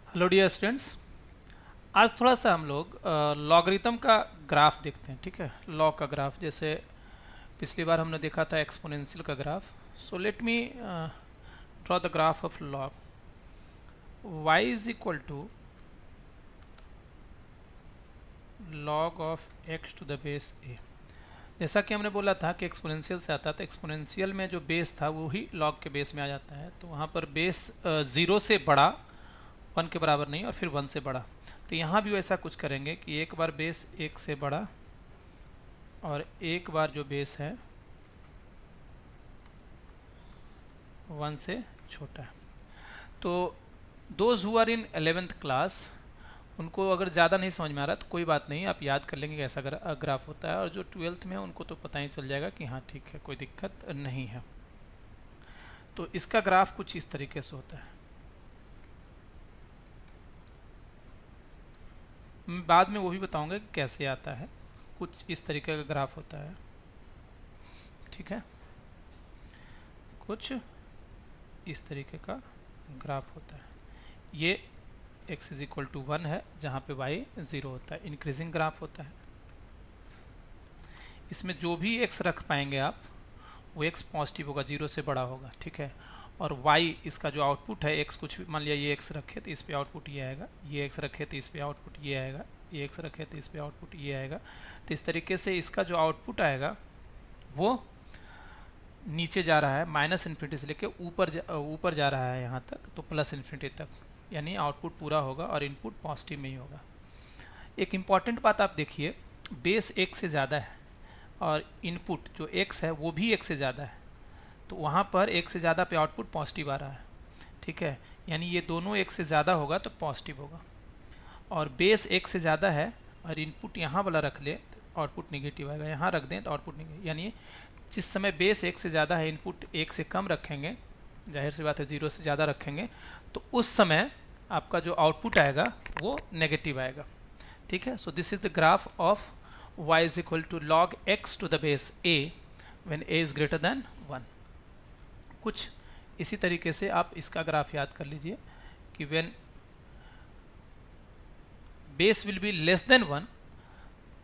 Hello dear students. आज थोड़ा सा हम लोग लॉगरिथम का ग्राफ देखते हैं। ठीक है, लॉग का ग्राफ। जैसे पिछली बार हमने देखा था एक्सपोनेंशियल का graph. So let me draw the graph of log. y is equal to log of x to the base a। जैसा कि हमने बोला था कि एक्सपोनेंशियल से आता था, एक्सपोनेंशियल में जो बेस था वो ही लॉग के बेस में आ जाता है। तो वहाँ पर बेस 0 से बड़ा, 1 के बराबर नहीं, और फिर 1 से बड़ा। तो यहाँ भी वैसा कुछ करेंगे कि एक बार बेस 1 से बड़ा और एक बार जो बेस है 1 से छोटा है। तो those who are in 11th class, उनको अगर ज़्यादा नहीं समझ में आ रहा तो कोई बात नहीं, आप याद कर लेंगे कि ऐसा ग्राफ होता है। और जो 12th में है उनको तो पता ही चल जाएगा कि हाँ ठीक है, कोई दिक्कत नहीं है। तो इसका ग्राफ कुछ इस तरीके से होता है। मैं बाद में वो भी बताऊंगा कि कैसे आता है। कुछ इस तरीके का ग्राफ होता है। ठीक है, कुछ इस तरीके का ग्राफ होता है। ये x इज इक्वल टू 1 है, जहाँ पे y 0 होता है। इंक्रीजिंग ग्राफ होता है। इसमें जो भी x रख पाएंगे आप, वो x पॉजिटिव होगा, 0 से बड़ा होगा। ठीक है, और y इसका जो आउटपुट है, x कुछ मान लिया ये x रखे तो इस पे आउटपुट ये आएगा, ये x रखे तो इस पे आउटपुट ये आएगा, ये x रखे तो इस पे आउटपुट ये आएगा। तो इस तरीके से इसका जो आउटपुट आएगा वो नीचे जा रहा है, माइनस इन्फिनिटी से लेके ऊपर जा रहा है यहाँ तक, तो प्लस इन्फिनिटी तक, यानी आउटपुट पूरा होगा और इनपुट पॉजिटिव में ही होगा। एक इम्पॉर्टेंट बात आप देखिए, बेस 1 से ज़्यादा है और इनपुट जो x है वो भी 1 से ज़्यादा है, तो वहाँ पर 1 से ज़्यादा पे आउटपुट पॉजिटिव आ रहा है। ठीक है, यानी ये दोनों 1 से ज़्यादा होगा तो पॉजिटिव होगा। और बेस 1 से ज़्यादा है और इनपुट यहाँ वाला रख ले तो आउटपुट निगेटिव आएगा, यहाँ रख दें तो आउटपुट निगेटिव। यानी जिस समय बेस 1 से ज़्यादा है, इनपुट 1 से कम रखेंगे, जाहिर सी बात है 0 से ज़्यादा रखेंगे, तो उस समय आपका जो आउटपुट आएगा वो नेगेटिव आएगा। ठीक है, so this is the graph of y is equal to log x to the base a when a is greater than 1। कुछ इसी तरीके से आप इसका ग्राफ याद कर लीजिए कि when base will be less than 1,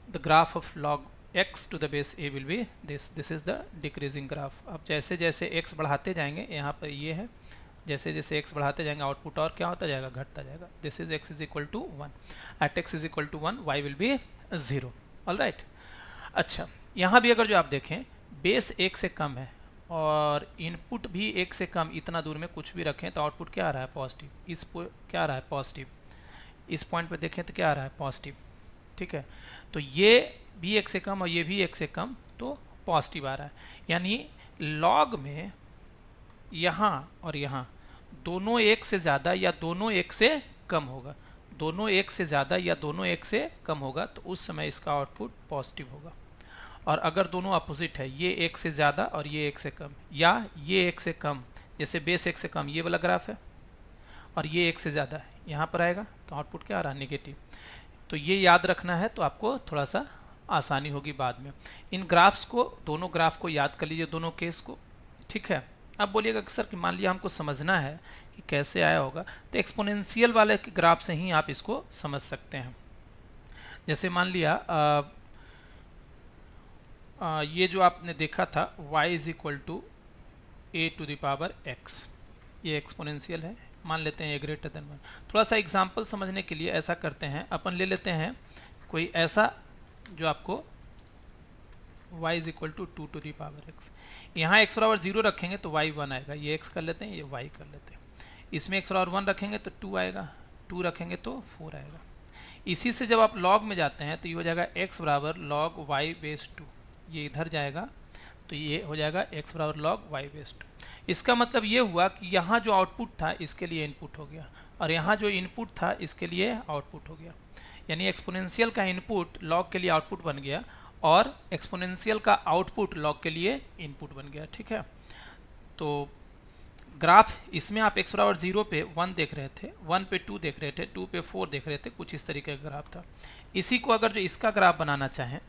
the graph of log x to the base a will be this is the decreasing graph। अब जैसे जैसे x बढ़ाते जाएंगे, यहाँ पर ये है, जैसे जैसे x बढ़ाते जाएंगे आउटपुट और क्या होता जाएगा, घटता जाएगा। This is x is equal to 1, at x is equal to 1 y will be 0। All right. अच्छा, यहाँ भी अगर जो आप देखें बेस 1 से कम है और इनपुट भी 1 से कम, इतना दूर में कुछ भी रखें तो आउटपुट क्या आ रहा है, पॉजिटिव। इस क्या आ रहा है, पॉजिटिव। इस पॉइंट पे देखें तो क्या आ रहा है, पॉजिटिव। ठीक है, तो ये भी 1 से कम और ये भी 1 से कम, तो पॉजिटिव आ रहा है। यानी लॉग में यहाँ और यहाँ दोनों 1 से ज़्यादा या दोनों 1 से कम होगा, दोनों 1 से ज़्यादा या दोनों 1 से कम होगा, तो उस समय इसका आउटपुट पॉजिटिव होगा। और अगर दोनों अपोजिट है, ये 1 से ज़्यादा और ये 1 से कम, या ये 1 से कम, जैसे बेस 1 से कम ये वाला ग्राफ है और ये 1 से ज़्यादा है, यहाँ पर आएगा तो आउटपुट क्या आ रहा है, नेगेटिव। तो ये याद रखना है, तो आपको थोड़ा सा आसानी होगी बाद में। इन ग्राफ्स को, दोनों ग्राफ को याद कर लीजिए, दोनों केस को। ठीक है, अब बोलिएगा कि सर कि मान लिया हमको समझना है कि कैसे आया होगा, तो एक्सपोनेंशियल वाले के ग्राफ से ही आप इसको समझ सकते हैं। जैसे मान लिया ये जो आपने देखा था y is equal to a to the power x, ये एक्सपोनेंशियल है, मान लेते हैं ये ग्रेटर देन 1। थोड़ा सा एग्जांपल समझने के लिए ऐसा करते हैं, अपन ले लेते हैं कोई ऐसा जो आपको y is equal to 2 to the power x। यहाँ x बराबर 0 रखेंगे तो y 1 आएगा, ये x कर लेते हैं, ये y कर लेते हैं। इसमें x बराबर 1 रखेंगे तो 2 आएगा, 2 रखेंगे तो 4 आएगा। इसी से जब आप लॉग में जाते हैं तो ये हो जाएगा x बराबर लॉग y बेस 2, ये इधर जाएगा तो ये हो जाएगा x बराबर लॉग y बेस 2। इसका मतलब ये हुआ कि यहाँ जो आउटपुट था इसके लिए इनपुट हो गया, और यहाँ जो इनपुट था इसके लिए आउटपुट हो गया। यानी एक्सपोनेंशियल का इनपुट लॉग के लिए आउटपुट बन गया और एक्सपोनेंशियल का आउटपुट लॉग के लिए इनपुट बन गया। ठीक है, तो ग्राफ इसमें आप x बराबर 0 पे 1 देख रहे थे, 1 पे 2 देख रहे थे, 2 पे 4 देख रहे थे, कुछ इस तरीके का ग्राफ था। इसी को अगर जो इसका ग्राफ बनाना चाहें,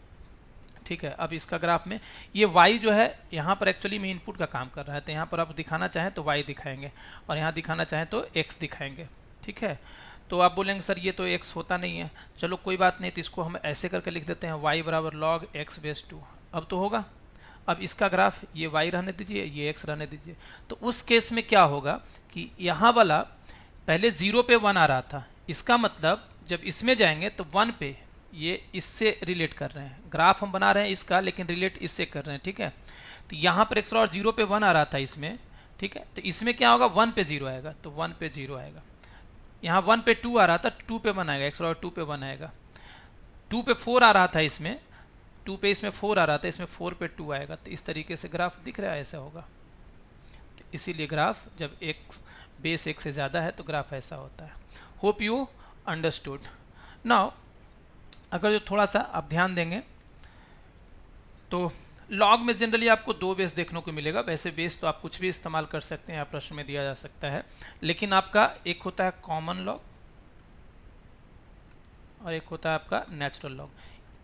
ठीक है, अब इसका ग्राफ में ये y जो है यहाँ पर एक्चुअली में इनपुट का काम कर रहा है, तो यहाँ पर आप दिखाना चाहें तो y दिखाएंगे और यहाँ दिखाना चाहें तो x दिखाएंगे। ठीक है, तो आप बोलेंगे सर ये तो x होता नहीं है, चलो कोई बात नहीं, तो इसको हम ऐसे करके लिख देते हैं y बराबर log x बेस 2। अब तो होगा। अब इसका ग्राफ ये y रहने दीजिए, ये x रहने दीजिए। तो उस केस में क्या होगा कि यहाँ वाला पहले 0 पे 1 आ रहा था, इसका मतलब जब इसमें जाएंगे तो 1 पे ये इससे रिलेट कर रहे हैं, ग्राफ हम बना रहे हैं इसका, लेकिन रिलेट इससे कर रहे हैं, ठीक है। तो यहाँ पर x और 0 पे 1 आ रहा था इसमें, ठीक है, तो इसमें क्या होगा 1 पे 0 आएगा, तो 1 पे 0 आएगा। यहाँ 1 पे 2 आ रहा था, 2 पे 1 आएगा, x और 2 पे 1 आएगा। 2 पे 4 आ रहा था इसमें, 2 पे इसमें 4 आ रहा था, इसमें 4 पे 2 आएगा। तो इस तरीके से ग्राफ दिख रहा है, ऐसा होगा। तो इसीलिए ग्राफ जब x बेस 1 से ज़्यादा है तो ग्राफ ऐसा होता है। Hope you understood. नाउ अगर जो थोड़ा सा आप ध्यान देंगे तो लॉग में जनरली आपको 2 बेस देखने को मिलेगा। वैसे बेस तो आप कुछ भी इस्तेमाल कर सकते हैं, प्रश्न में दिया जा सकता है, लेकिन आपका एक होता है कॉमन लॉग और एक होता है आपका नेचुरल लॉग।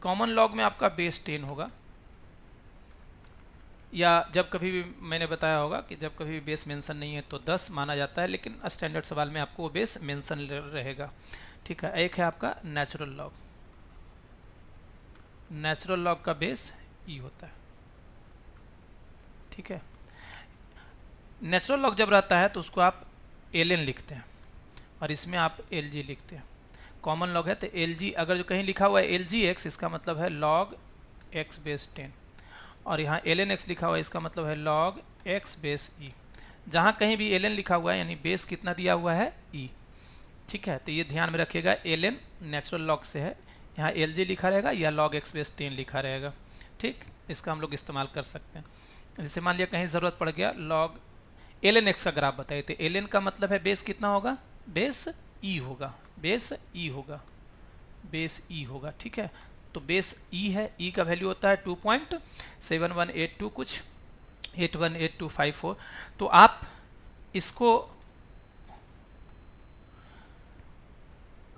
कॉमन लॉग में आपका बेस 10 होगा, या जब कभी भी मैंने बताया होगा कि जब कभी भी बेस मेंशन नहीं है तो 10 माना जाता है, लेकिन स्टैंडर्ड सवाल में आपको वो बेस मेंशन रहेगा, ठीक है। एक है आपका नेचुरल लॉग। नेचुरल लॉग का बेस ई होता है, ठीक है। नेचुरल लॉग जब रहता है तो उसको आप ln लिखते हैं और इसमें आप lg लिखते हैं। कॉमन लॉग है तो lg, अगर जो कहीं लिखा हुआ है lgx, इसका मतलब है log x बेस 10, और यहाँ ln x लिखा हुआ है, इसका मतलब है log x बेस e। जहाँ कहीं भी ln लिखा हुआ है यानी बेस कितना दिया हुआ है e, ठीक है। तो ये ध्यान में रखिएगा, ln नेचुरल लॉग से है, यहाँ lg लिखा रहेगा या log x बेस 10 लिखा रहेगा, ठीक। इसका हम लोग इस्तेमाल कर सकते हैं। जैसे मान लिया कहीं ज़रूरत पड़ गया log ln x का ग्राफ बताइए, तो ln का मतलब है बेस कितना होगा, बेस e होगा, बेस e होगा, बेस e होगा, ठीक है। तो बेस e है, e का वैल्यू होता है 2.7182 कुछ 818254। तो आप इसको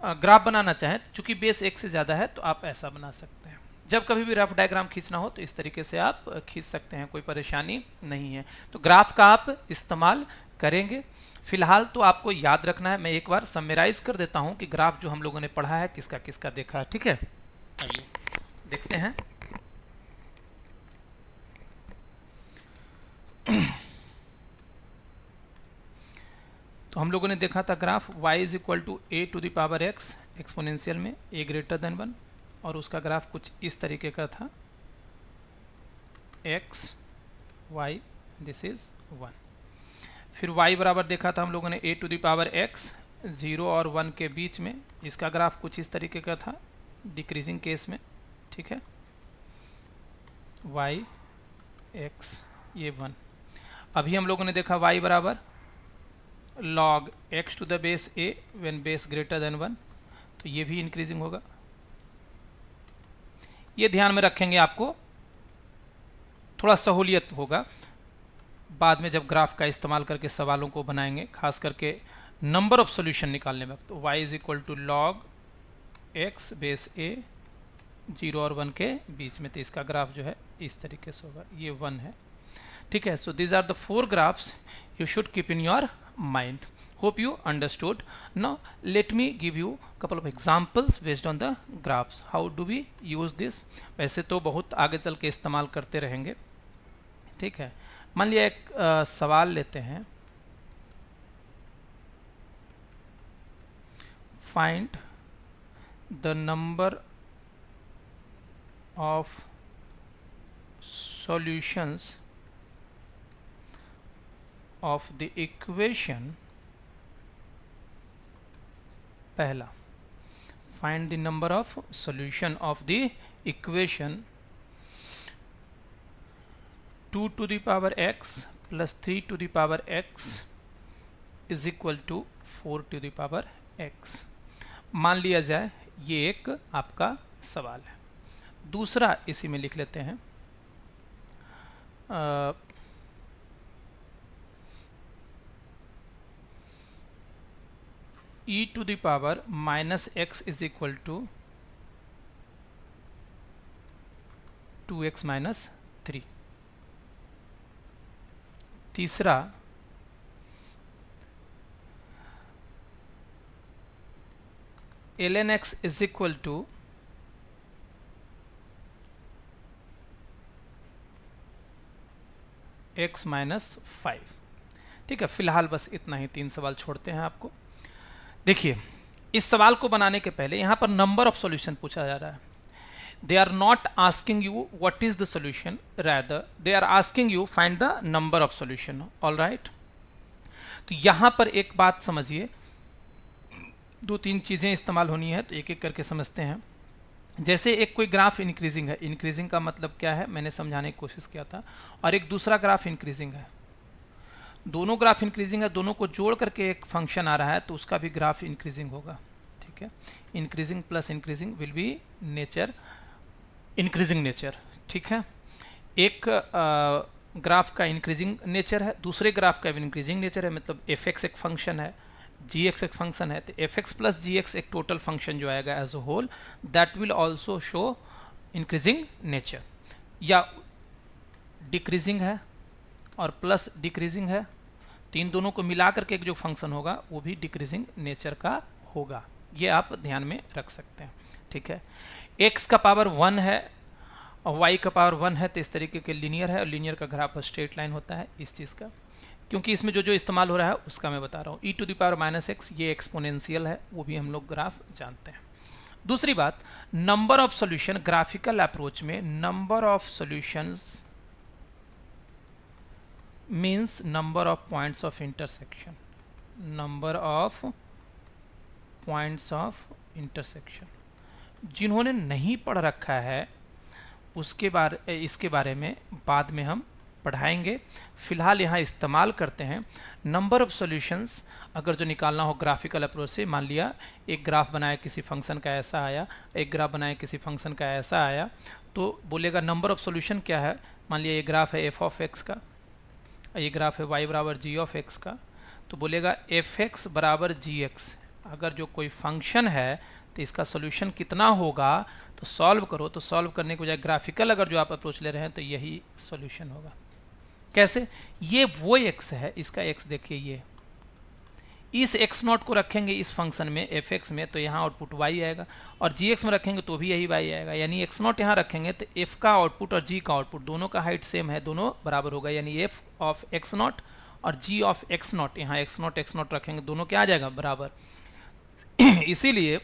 ग्राफ बनाना चाहें, चूंकि बेस 1 से ज़्यादा है तो आप ऐसा बना सकते हैं। जब कभी भी रफ डायग्राम खींचना हो तो इस तरीके से आप खींच सकते हैं, कोई परेशानी नहीं है। तो ग्राफ का आप इस्तेमाल करेंगे। फिलहाल तो आपको याद रखना है, मैं एक बार समराइज कर देता हूं कि ग्राफ जो हम लोगों ने पढ़ा है किसका किसका देखा है, ठीक है। आइए देखते हैं। तो हम लोगों ने देखा था graph y is equal to a to the power x exponential में a ग्रेटर देन 1, और उसका ग्राफ कुछ इस तरीके का था, x y दिस इज 1। फिर y बराबर देखा था हम लोगों ने a to the power x 0 और 1 के बीच में, इसका ग्राफ कुछ इस तरीके का था डिक्रीजिंग केस में, ठीक है, y x ये 1। अभी हम लोगों ने देखा y बराबर log x to the base a when base greater than 1, तो ये भी इंक्रीजिंग होगा। ये ध्यान में रखेंगे, आपको थोड़ा सहूलियत होगा बाद में जब ग्राफ का इस्तेमाल करके सवालों को बनाएंगे, खास करके नंबर ऑफ सॉल्यूशन निकालने में। तो y is equal to log x बेस a 0 और 1 के बीच में, तो इसका ग्राफ जो है इस तरीके से होगा, ये 1 है, ठीक है। So these are the 4 graphs you should keep in your mind. Hope you understood. Now let me give you couple of examples based on the graphs. How do we use this? वैसे तो बहुत आगे चल के इस्तेमाल करते रहेंगे, ठीक है। मान लिया एक सवाल लेते हैं, find the number of solutions of the equation, पहला find the number of solution of the equation 2 to the power x plus 3 to the power x is equal to 4 to the power x। मान लिया जाए ये एक आपका सवाल है। दूसरा इसी में लिख लेते हैं, e to the power minus x is equal to 2x minus 3। तीसरा ln x is equal to x minus 5। ठीक है, फिलहाल बस इतना ही, 3 सवाल छोड़ते हैं आपको। देखिए, इस सवाल को बनाने के पहले यहाँ पर नंबर ऑफ सॉल्यूशन पूछा जा रहा है। They are not asking you what is the solution, rather they are asking you find the number of solution. All right, तो यहाँ पर एक बात समझिए, 2-3 चीज़ें इस्तेमाल होनी है, तो एक एक करके समझते हैं। जैसे एक कोई ग्राफ इंक्रीजिंग है, इंक्रीजिंग का मतलब क्या है मैंने समझाने की कोशिश किया था, और एक दूसरा ग्राफ इंक्रीजिंग है। दोनों ग्राफ इंक्रीजिंग है, दोनों को जोड़ करके एक फंक्शन आ रहा है, तो उसका भी ग्राफ इंक्रीजिंग होगा। ठीक है, increasing plus increasing will be nature, increasing nature. ठीक है, एक ग्राफ का इंक्रीजिंग नेचर है, दूसरे ग्राफ का भी इंक्रीजिंग नेचर है, मतलब एफ एक्स एक फंक्शन है, जी एक्स एक फंक्शन है, तो f x plus g x एक टोटल फंक्शन जो आएगा as a whole, that will also show increasing nature. या डिक्रीजिंग है और प्लस डिक्रीजिंग है, तो इन दोनों को मिला करके एक जो फंक्शन होगा वो भी डिक्रीजिंग नेचर का होगा। ये आप ध्यान में रख सकते हैं। ठीक है, x का पावर 1 है और y का पावर 1 है, तो इस तरीके के लीनियर है, और लीनियर का ग्राफ स्ट्रेट लाइन होता है इस चीज़ का। क्योंकि इसमें जो जो इस्तेमाल हो रहा है उसका मैं बता रहा हूँ। e to the power minus x ये एक्सपोनेंशियल है, वो भी हम लोग ग्राफ जानते हैं। दूसरी बात, number of solution, graphical approach में number of solutions means number of points of intersection, number of points of intersection. जिन्होंने नहीं पढ़ रखा है इसके बारे में बाद में हम पढ़ाएंगे। फिलहाल यहाँ इस्तेमाल करते हैं नंबर ऑफ सॉल्यूशंस। अगर जो निकालना हो ग्राफिकल अप्रोच से, मान लिया एक ग्राफ बनाया किसी फंक्शन का ऐसा आया, एक ग्राफ बनाया किसी फंक्शन का ऐसा आया, तो बोलेगा नंबर ऑफ सॉल्यूशन क्या है। मान लिया ये ग्राफ है एफ ऑफ एक्स का, ये ग्राफ है y बराबर जी ऑफ एक्स का, तो बोलेगा एफ एक्स बराबर जी एक्स। अगर जो कोई फंक्शन है तो इसका सोल्यूशन कितना होगा, तो सॉल्व करो, तो सॉल्व करने के बजाय ग्राफिकल अगर जो आप अप्रोच ले रहे हैं तो यही सोल्यूशन होगा। कैसे, ये वो x है, इसका x देखिए, ये इस x नॉट को रखेंगे इस फंक्शन में एफ एक्स में, तो यहाँ आउटपुट y आएगा, और जी एक्स में रखेंगे तो भी यही y आएगा। यानी x नॉट यहाँ रखेंगे तो f का आउटपुट और g का आउटपुट दोनों का हाइट सेम है, दोनों बराबर होगा, यानी f ऑफ x नॉट और g ऑफ x नॉट, यहाँ x नॉट रखेंगे, दोनों क्या आ जाएगा, बराबर। इसीलिए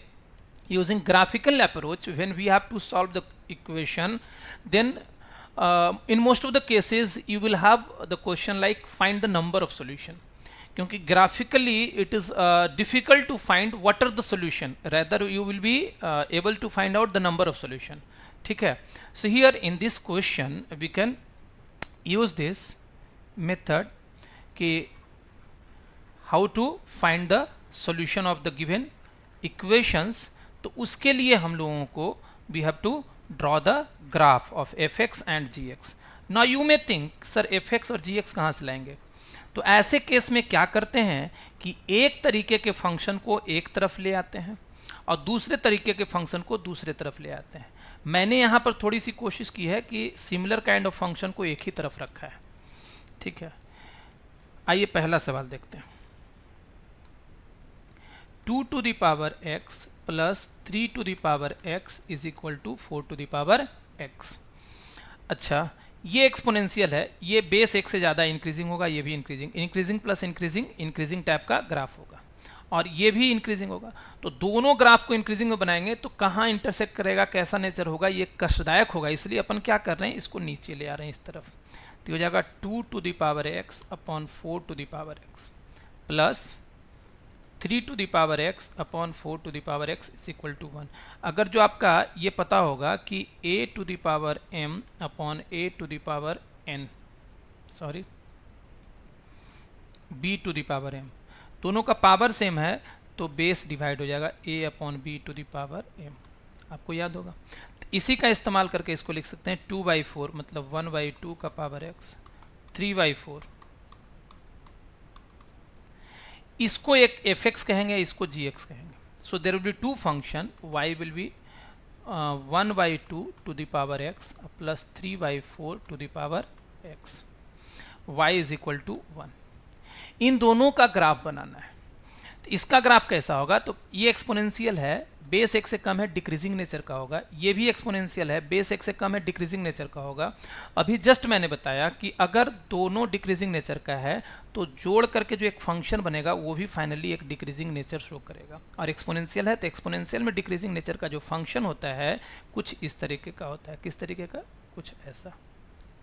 using graphical approach when we have to solve the equation, then in most of the cases you will have the question like find the number of solution, क्योंकि graphically it is difficult to find what are the solution, rather you will be able to find out the number of solution. ठीक है, so here in this question we can use this method कि how to find the solution of the given equations। तो उसके लिए हम लोगों को we have to draw the graph of f x and g x. Now you may think sir f x और g x कहाँ से लाएंगे, तो ऐसे केस में क्या करते हैं कि एक तरीके के फंक्शन को एक तरफ ले आते हैं और दूसरे तरीके के फंक्शन को दूसरे तरफ ले आते हैं। मैंने यहाँ पर थोड़ी सी कोशिश की है कि सिमिलर काइंड ऑफ फंक्शन को एक ही तरफ रखा है। ठीक है, आइए पहला सवाल देखते हैं। 2 to the power x plus 3 to the power x is equal to 4 to the power x। अच्छा, ये एक्सपोनेंशियल है, ये बेस एक से ज़्यादा इंक्रीजिंग होगा, ये भी इंक्रीजिंग प्लस इंक्रीजिंग टाइप का ग्राफ होगा, और ये भी इंक्रीजिंग होगा। तो दोनों ग्राफ को इंक्रीजिंग में बनाएंगे तो कहाँ इंटरसेक्ट करेगा, कैसा नेचर होगा, ये कष्टदायक होगा। इसलिए अपन क्या कर रहे हैं, इसको नीचे ले आ रहे हैं इस तरफ, तो हो जाएगा 2 to the power x upon 4 to the power x plus 3 to the power x upon 4 to the power x is equal to 1। अगर जो आपका ये पता होगा कि a to the power m upon a to the power n, sorry b to the power m, दोनों का power same है तो बेस डिवाइड हो जाएगा a upon b to the power m, आपको याद होगा। तो इसी का इस्तेमाल करके इसको लिख सकते हैं 2/4 मतलब 1/2 का पावर x, 3/4, इसको एक एफ एक्स कहेंगे, इसको जी एक्स कहेंगे। So there will be two function, y will be 1/2 to the power x plus 3/4 to the power x, y is equal to 1। इन दोनों का ग्राफ बनाना है। तो इसका ग्राफ कैसा होगा, तो ये एक्सपोनेंशियल है, बेस एक से कम है, डिक्रीजिंग नेचर का होगा। ये भी एक्सपोनेंशियल है, बेस एक से कम है, डिक्रीजिंग नेचर का होगा। अभी जस्ट मैंने बताया कि अगर दोनों डिक्रीजिंग नेचर का है तो जोड़ करके जो एक फंक्शन बनेगा वो भी फाइनली एक डिक्रीजिंग नेचर शो करेगा। और एक्सपोनेंशियल है तो एक्सपोनेंशियल में डिक्रीजिंग नेचर का जो फंक्शन होता है कुछ इस तरीके का होता है। किस तरीके का? कुछ ऐसा।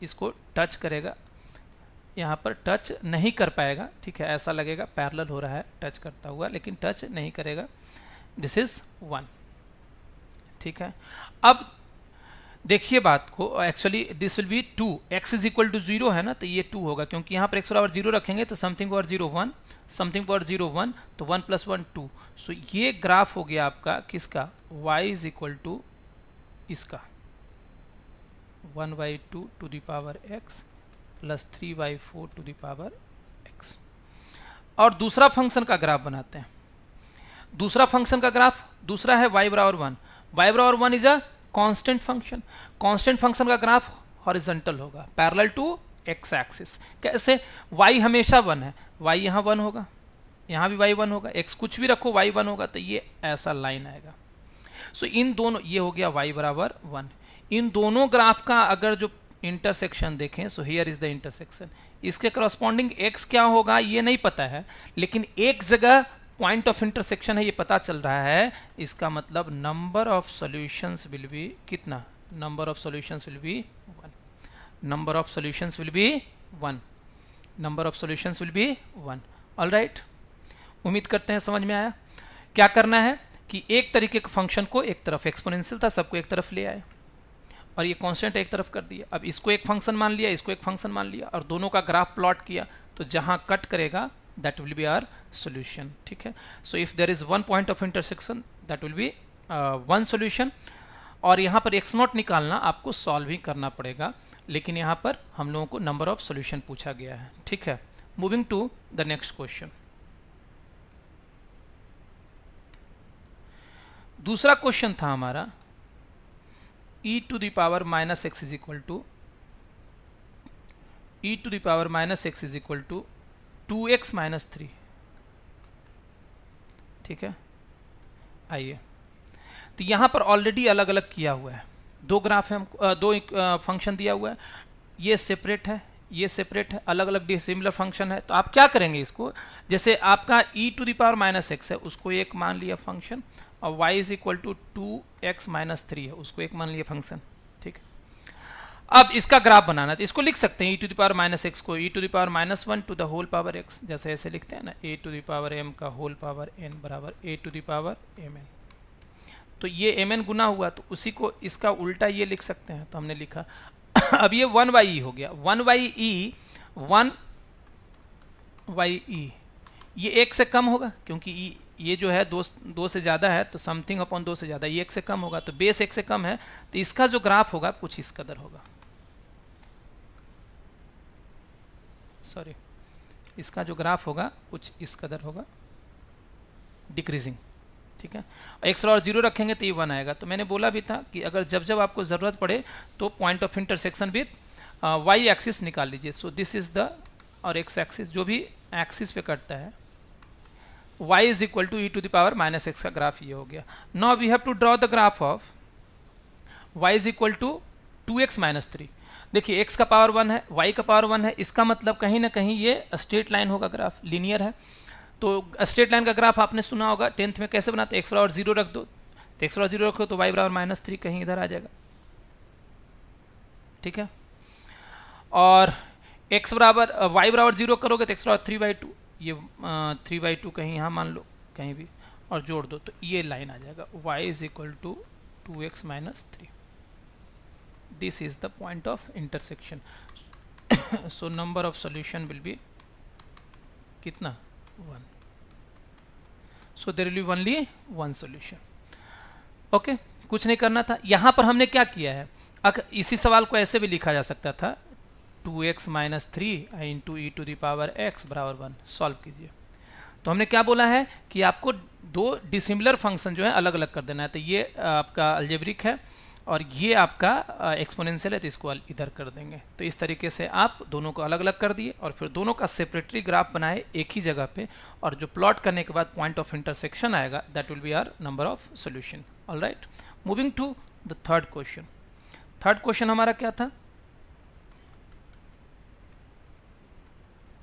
इसको टच करेगा, यहाँ पर टच नहीं कर पाएगा, ठीक है, ऐसा लगेगा पैरेलल हो रहा है टच करता हुआ, लेकिन टच नहीं करेगा। दिस इज 1, ठीक है। अब देखिए बात को, actually this will be 2, x is equal to 0 है ना, तो ये 2 होगा, क्योंकि यहाँ पर x बराबर 0 रखेंगे तो समथिंग पावर 0 1, समथिंग पावर 0 1, तो 1 + 1 2। सो ये ग्राफ हो गया आपका किसका? y इज इक्वल टू इसका 1/2 to the power x plus 3/4 to the power x। और दूसरा फंक्शन का ग्राफ बनाते हैं। दूसरा फंक्शन का ग्राफ दूसरा है y बराबर 1। y बराबर 1 is a constant function. Constant function का ग्राफ हॉरिजॉन्टल होगा, पैरेलल टू x एक्सिस। कैसे? y हमेशा 1 है, y यहाँ 1 होगा, यहाँ भी y 1 होगा, x कुछ भी रखो y 1 होगा, तो ये ऐसा लाइन आएगा। सो इन दोनों, ये हो गया y बराबर 1। इन दोनों ग्राफ का अगर जो इंटरसेक्शन देखें, so here is the intersection. इसके करस्पॉन्डिंग x क्या होगा ये नहीं पता है, लेकिन एक जगह पॉइंट ऑफ इंटरसेक्शन है ये पता चल रहा है। इसका मतलब number of solutions will be कितना? Number of solutions will be 1। Number of solutions will be 1। Number of solutions will be 1। Alright, उम्मीद करते हैं समझ में आया। क्या करना है कि एक तरीके के फंक्शन को, एक तरफ एक्सपोनेंशियल था, सबको एक तरफ ले आए और ये कांस्टेंट एक तरफ कर दिया। अब इसको एक फंक्शन मान लिया, इसको एक फंक्शन मान लिया और दोनों का ग्राफ प्लॉट किया, तो जहां कट करेगा that will be our solution, ठीक है। so if there is one point of intersection that will be one solution। और यहाँ पर x0 निकालना आपको सॉल्व ही करना पड़ेगा, लेकिन यहाँ पर हम लोगों को नंबर ऑफ सॉल्यूशन पूछा गया है, ठीक है। Moving to the next question. दूसरा क्वेश्चन था हमारा e to the power minus x is equal to e to the power minus x is equal to 2x minus 3, ठीक है। आइए, तो यहाँ पर ऑलरेडी अलग अलग किया हुआ है, दो ग्राफ है, हमको दो फंक्शन दिया हुआ है, ये सेपरेट है, ये सेपरेट है, अलग अलग डिसिमिलर फंक्शन है। तो आप क्या करेंगे इसको, जैसे आपका e to the power minus x है उसको एक मान लिया फंक्शन, और y is equal to 2x minus 3 है उसको एक मान लिया फंक्शन, ठीक है। अब इसका ग्राफ बनाना, तो इसको लिख सकते हैं e to the power minus x को e to the power minus 1 to the whole power x, जैसे ऐसे लिखते हैं ना, a to the power m का होल पावर n बराबर a टू द पावर mn। तो ये mn गुना हुआ, तो उसी को इसका उल्टा ये लिख सकते हैं, तो हमने लिखा अब ये 1/e हो गया, 1/e ये एक से कम होगा, क्योंकि ये जो है दो से ज़्यादा है, तो समथिंग अपॉन 2 से ज़्यादा, ये एक से कम होगा, तो बेस एक से कम है, तो इसका जो ग्राफ होगा कुछ इस कदर होगा। सॉरी, इसका जो ग्राफ होगा कुछ इस कदर होगा, डिक्रीजिंग, ठीक है। x और 0 रखेंगे तो ये 1 आएगा। तो मैंने बोला भी था कि अगर जब जब आपको ज़रूरत पड़े तो point of intersection with y axis निकाल लीजिए। सो दिस इज द, और x एक्सिस जो भी एक्सिस पे कटता है, y is equal to e to the power minus x का ग्राफ ये हो गया। Now we have to draw the graph of y is equal to 2x minus 3। देखिए x का पावर 1 है, y का पावर 1 है, इसका मतलब कहीं ना कहीं ये स्ट्रेट लाइन होगा, ग्राफ लीनियर है। तो स्ट्रेट लाइन का ग्राफ आपने सुना होगा 10th में कैसे बनाते हैं, x बराबर 0 रख दो, तो x बराबर 0 रखो तो y बराबर माइनस 3 कहीं इधर आ जाएगा, ठीक है। और x बराबर y बराबर 0 करोगे तो x बराबर 3/2, ये 3/2 कहीं यहाँ मान लो कहीं भी, और जोड़ दो तो ये लाइन आ जाएगा, y is equal to 2x minus 3। This is the point of intersection. So number of solution will be कितना, 1। So there will be only 1 solution. Okay, कुछ नहीं करना था। यहाँ पर हमने क्या किया है, इसी सवाल को ऐसे भी लिखा जा सकता था, 2x minus 3 into e to the power x बराबर 1। सॉल्व कीजिए। तो हमने क्या बोला है कि आपको दो डिसिमिलर फंक्शन जो है अलग अलग कर देना है। तो ये आपका अलजेब्रिक है, और ये आपका एक्सपोनेंशियल है तो इसको इधर कर देंगे। तो इस तरीके से आप दोनों को अलग अलग कर दिए और फिर दोनों का सेपरेटली ग्राफ बनाए एक ही जगह पे, और जो प्लॉट करने के बाद पॉइंट ऑफ इंटरसेक्शन आएगा that will be our number of solution. Alright, moving to the third question. Third question हमारा क्या था?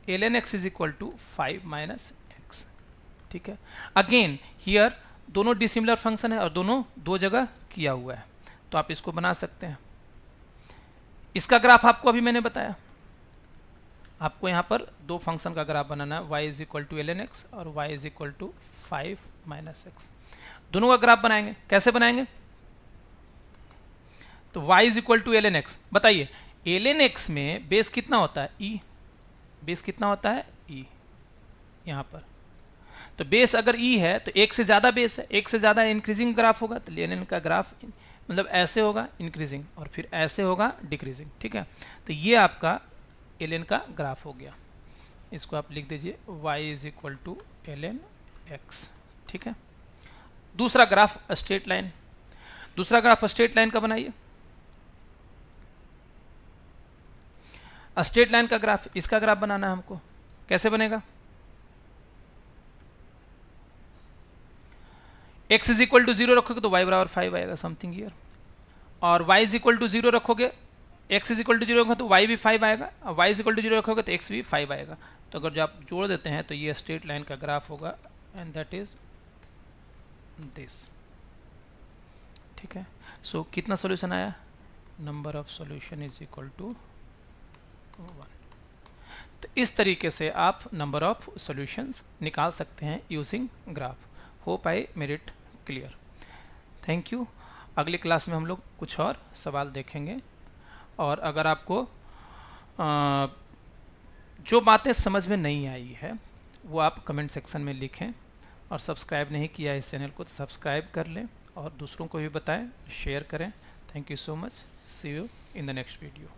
ln x is equal to 5 minus x. ठीक है, अगेन हियर दोनों डिसिमिलर फंक्शन है और दोनों दो जगह किया हुआ है, तो आप इसको बना सकते हैं। इसका ग्राफ आपको अभी मैंने बताया, आपको यहाँ पर दो फंक्शन का ग्राफ बनाना है, y is equal to ln x और y is equal to 5 minus x. दोनों का ग्राफ बनाएंगे, कैसे बनाएंगे? तो y is equal to ln x, बताइए ln x में बेस कितना होता है? e। बेस कितना होता है? e। यहाँ पर तो बेस अगर e है तो एक से ज़्यादा बेस है, एक से ज़्यादा इंक्रीजिंग ग्राफ होगा, तो ln का ग्राफ मतलब ऐसे होगा इंक्रीजिंग और फिर ऐसे होगा डिक्रीजिंग। ठीक है, तो ये आपका ln का ग्राफ हो गया। इसको आप लिख दीजिए y is equal to ln x। ठीक है, दूसरा ग्राफ स्ट्रेट लाइन। दूसरा ग्राफ स्ट्रेट लाइन का बनाइए। स्ट्रेट लाइन का ग्राफ, इसका ग्राफ बनाना है हमको, कैसे बनेगा? x इज इक्वल टू 0 रखोगे तो y बराबर 5 आएगा, समथिंग हियर। और y इज इक्वल टू 0 रखोगे, x इज इक्वल टू 0 रखोगे तो y भी 5 आएगा, और y इज इक्वल टू 0 रखोगे तो x भी 5 आएगा। तो अगर जो आप जोड़ देते हैं तो ये स्ट्रेट लाइन का ग्राफ होगा, एंड दैट इज दिस। ठीक है, सो कितना सॉल्यूशन आया? Number of solution is equal to 1। तो इस तरीके से आप नंबर ऑफ सॉल्यूशंस निकाल सकते हैं using graph. Hope I made it clear. Thank you. अगली क्लास में हम लोग कुछ और सवाल देखेंगे, और अगर आपको जो बातें समझ में नहीं आई है वो आप कमेंट सेक्शन में लिखें, और सब्सक्राइब नहीं किया है इस चैनल को तो सब्सक्राइब कर लें और दूसरों को भी बताएं, शेयर करें। Thank you so much. See you in the next video.